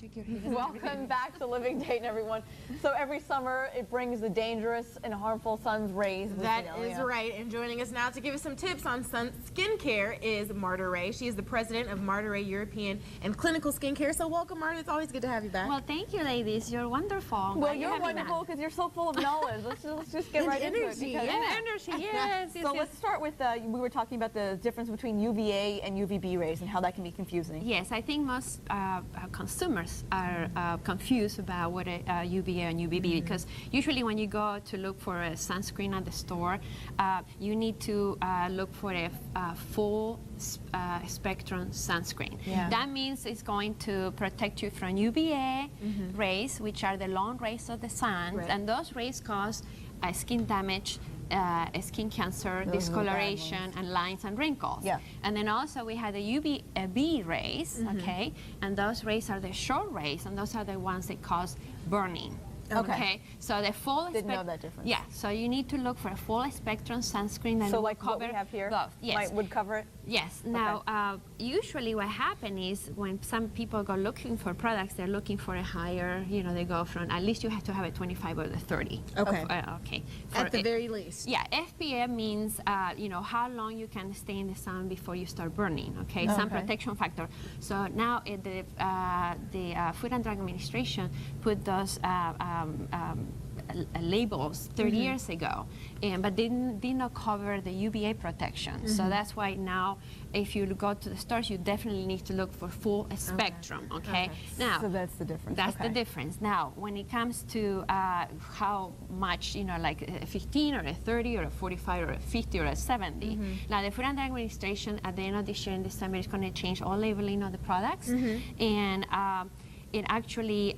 Check your head. Welcome back to Living Dayton, everyone. So every summer, it brings the dangerous and harmful sun's rays. That is right. And joining us now to give us some tips on skincare is Marta Rey. She is the president of Marta Rey European and Clinical Skincare. So welcome, Marta. It's always good to have you back. Well, thank you, ladies. You're wonderful. Well, you're wonderful because you're so full of knowledge. Let's just get right into it. Energy, yes. So let's start with, we were talking about the difference between UVA and UVB rays and how that can be confusing. Yes, I think most consumers are confused about what a UVA and UVB, because usually when you go to look for a sunscreen at the store, you need to look for a full spectrum sunscreen. That means it's going to protect you from UVA rays, which are the long rays of the sun, and those rays cause skin damage, skin cancer, discoloration, and lines and wrinkles. And then also we have the UVB rays, okay? And those rays are the short rays, and those are the ones that cause burning. Okay, so the full didn't know that difference. Yeah, so you need to look for a full spectrum sunscreen that so will like cover what we have here, both. Yes, would cover it. Yes. Now, usually what happens is when some people go looking for products, they're looking for a higher. You know, they go from at least you have to have a 25 or the 30. Okay. Okay. At the very least. Yeah. FPF means you know how long you can stay in the sun before you start burning. Okay. Sun protection factor. So now the Food and Drug Administration put those labels 30 years ago, but did not cover the UVA protection. So that's why now, if you go to the stores, you definitely need to look for full spectrum. Okay. Now, so that's the difference. That's the difference. Now, when it comes to how much, you know, like a 15 or a 30 or a 45 or a 50 or a 70. Now, the Food and Drug Administration at the end of this year in December is going to change all labeling of the products, and it actually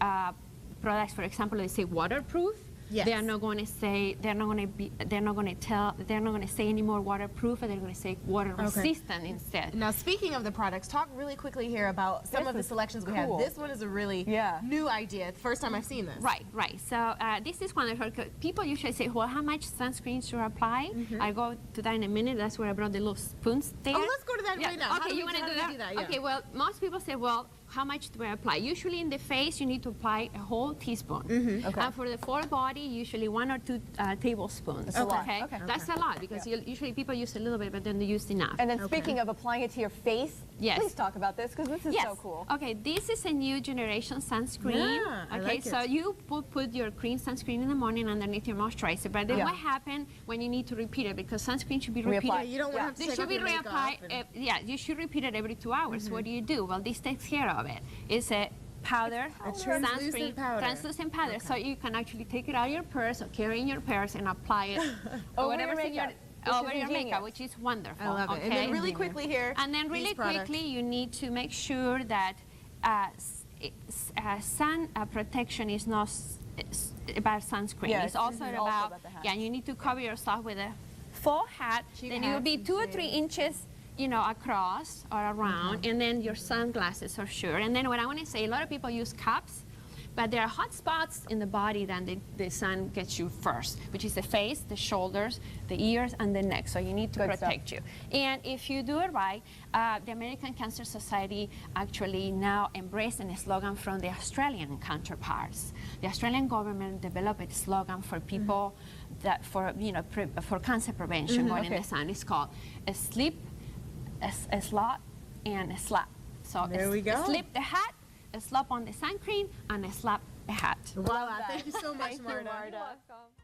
products, for example, they say waterproof. They are not going to say, they're not going to say any more waterproof, but they're going to say water resistant instead. Now, speaking of the products, talk really quickly here about some of the selections we have. This one is a really new idea. It's the first time I've seen this. Right. So this is wonderful. People usually say, well, how much sunscreen should I apply? I'll go to that in a minute. That's where I brought the little spoons there. Oh, let's go to that right now. Okay, you want to do that? Okay, well, most people say, well, how much do I apply? Usually in the face, you need to apply a whole teaspoon. And for the full body, usually 1 or 2 tablespoons. That's a lot. That's a lot, because usually people use a little bit, but then they use enough. And then speaking of applying it to your face, please talk about this, because this is so cool. Okay, this is a new generation sunscreen. Okay, so you put your cream sunscreen in the morning underneath your moisturizer, but then what happens when you need to repeat it? Because sunscreen should be repeated. You don't want to have to take off your makeup. Yeah, you should repeat it every 2 hours. What do? Well, this takes care of it. It's a powder, translucent powder. Translucent powder. So you can actually take it out of your purse or carry in your purse and apply it over your makeup, which is wonderful. I love it. And then really quickly here, and then really quickly, you need to make sure that sun protection is not about sunscreen. It's also about the hat. You need to cover yourself with a full hat. Then it will be 2 or 3 inches, you know, across or around, and then your sunglasses for sure. And then what I want to say, a lot of people use caps, but there are hot spots in the body that the sun gets you first, which is the face, the shoulders, the ears, and the neck. So you need to protect you. And if you do it right, the American Cancer Society actually now embraced a slogan from the Australian counterparts. The Australian government developed a slogan for people that for cancer prevention going in the sun. It's called a slip, a slot, and a slap. So there we go. Slip the hat, a slap on the sun cream, and a slap the hat. Wow, thank you so much, Marta. You're welcome.